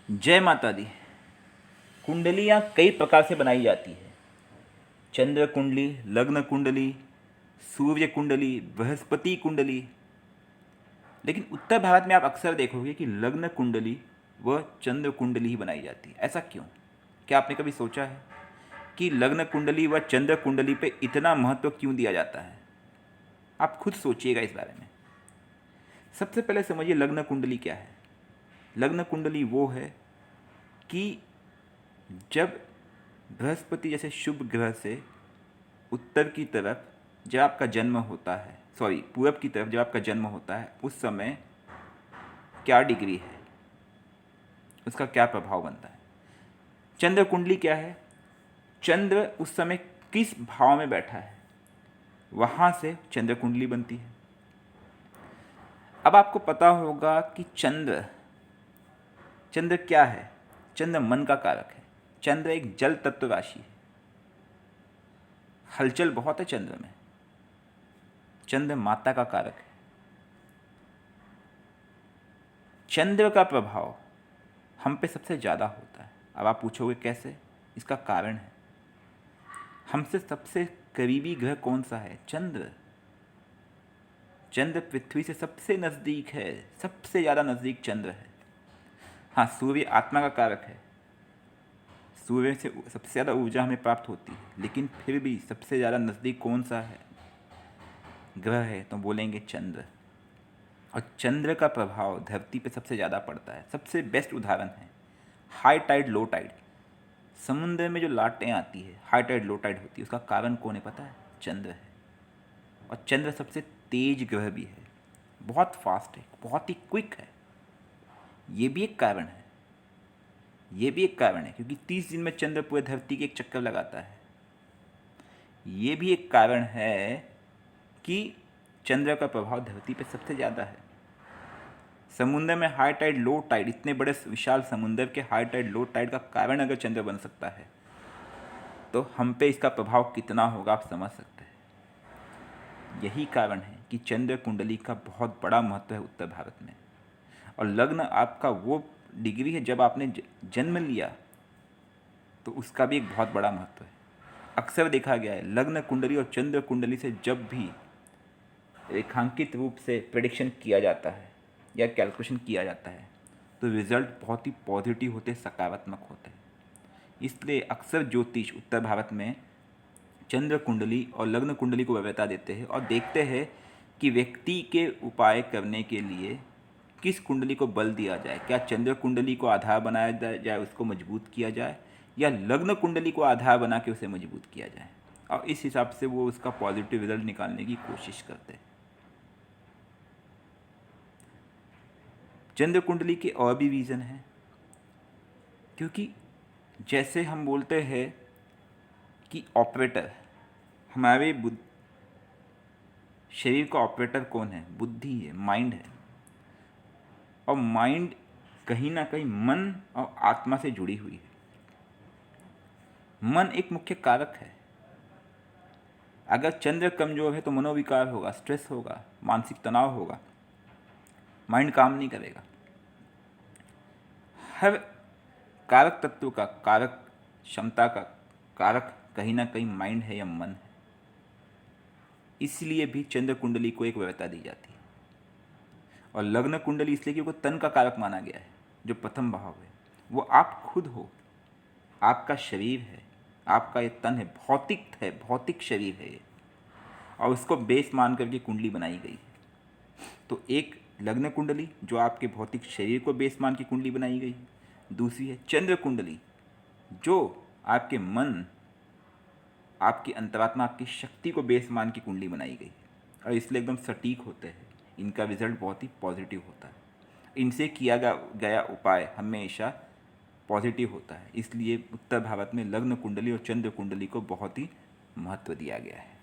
जय माता दी। कुंडलियाँ कई प्रकार से बनाई जाती है। चंद्र कुंडली, लग्न कुंडली, सूर्य कुंडली, बृहस्पति कुंडली। लेकिन उत्तर भारत में आप अक्सर देखोगे कि लग्न कुंडली व चंद्र कुंडली ही बनाई जाती है। ऐसा क्यों? क्या आपने कभी सोचा है कि लग्न कुंडली व चंद्र कुंडली पे इतना महत्व क्यों दिया जाता है? आप खुद सोचिएगा इस बारे में। सबसे पहले समझिए लग्न कुंडली क्या है। लग्न कुंडली वो है कि जब बृहस्पति जैसे शुभ ग्रह से उत्तर की तरफ जब आपका जन्म होता है, पूरब की तरफ जब आपका जन्म होता है, उस समय क्या डिग्री है, उसका क्या प्रभाव बनता है। चंद्र कुंडली क्या है? चंद्र उस समय किस भाव में बैठा है, वहाँ से चंद्र कुंडली बनती है। अब आपको पता होगा कि चंद्र क्या है? चंद्र मन का कारक है। चंद्र एक जल तत्व राशि है। हलचल बहुत है चंद्र में। चंद्र माता का कारक है। चंद्र का प्रभाव हम पे सबसे ज़्यादा होता है। अब आप पूछोगे कैसे? इसका कारण है, हमसे सबसे करीबी ग्रह कौन सा है? चंद्र। चंद्र पृथ्वी से सबसे नज़दीक है, सबसे ज़्यादा नज़दीक चंद्र है। हाँ, सूर्य आत्मा का कारक है। सूर्य से सबसे ज़्यादा ऊर्जा हमें प्राप्त होती है, लेकिन फिर भी सबसे ज़्यादा नज़दीक कौन सा है ग्रह है? तो बोलेंगे चंद्र। और चंद्र का प्रभाव धरती पे सबसे ज़्यादा पड़ता है। सबसे बेस्ट उदाहरण है हाई टाइड, लो टाइड। समुद्र में जो लाटें आती है, हाई टाइड लो टाइड होती है, उसका कारण कौन है पता है? चंद्र है। और चंद्र सबसे तेज ग्रह भी है, बहुत फास्ट है, बहुत ही क्विक है। ये भी एक कारण है। क्योंकि 30 दिन में चंद्र पूरे धरती के एक चक्कर लगाता है। ये भी एक कारण है कि चंद्र का प्रभाव धरती पे सबसे ज़्यादा है। समुद्र में हाई टाइड, लो टाइड, इतने बड़े विशाल समुद्र के हाई टाइड, लो टाइड का कारण अगर चंद्र बन सकता है, तो हम पे इसका प्रभाव कितना होगा आप समझ सकते हैं। यही कारण है कि चंद्र कुंडली का बहुत बड़ा महत्व है उत्तर भारत में। और लग्न आपका वो डिग्री है जब आपने जन्म लिया, तो उसका भी एक बहुत बड़ा महत्व है। अक्सर देखा गया है लग्न कुंडली और चंद्र कुंडली से जब भी रेखांकित रूप से प्रेडिक्शन किया जाता है या कैलकुलेशन किया जाता है, तो रिजल्ट बहुत ही पॉजिटिव होते, सकारात्मक होते हैं। इसलिए अक्सर ज्योतिष उत्तर भारत में चंद्र कुंडली और लग्न कुंडली को वरीयता देते हैं और देखते हैं कि व्यक्ति के उपाय करने के लिए किस कुंडली को बल दिया जाए। क्या चंद्र कुंडली को आधार बनाया जाए, उसको मजबूत किया जाए, या लग्न कुंडली को आधार बना के उसे मजबूत किया जाए। और इस हिसाब से वो उसका पॉजिटिव रिजल्ट निकालने की कोशिश करते हैं। चंद्र कुंडली के और भी रीज़न हैं, क्योंकि जैसे हम बोलते हैं कि ऑपरेटर, हमारे शरीर का ऑपरेटर कौन है? बुद्धि है, माइंड है। और माइंड कहीं ना कहीं मन और आत्मा से जुड़ी हुई है। मन एक मुख्य कारक है। अगर चंद्र कमजोर है तो मनोविकार होगा, स्ट्रेस होगा, मानसिक तनाव होगा, माइंड काम नहीं करेगा। हर कारक तत्व का, कारक क्षमता का कारक कहीं ना कहीं माइंड है या मन है। इसलिए भी चंद्र कुंडली को एक वरीयता दी जाती है। और लग्न कुंडली इसलिए कि वो तन का कारक माना गया है। जो प्रथम भाव है वो आप खुद हो, आपका शरीर है, आपका ये तन है, भौतिक शरीर है ये, और उसको बेस मान करके कुंडली बनाई गई है। तो एक लग्न कुंडली जो आपके भौतिक शरीर को बेस मान की कुंडली बनाई गई, दूसरी है चंद्र कुंडली जो आपके मन, आपकी अंतरात्मा, आपकी शक्ति को बेस मान की कुंडली बनाई गई है। और इसलिए एकदम सटीक होते हैं, इनका रिजल्ट बहुत ही पॉजिटिव होता है। इनसे किया गया उपाय हमेशा पॉजिटिव होता है। इसलिए उत्तर भारत में लग्न कुंडली और चंद्र कुंडली को बहुत ही महत्व दिया गया है।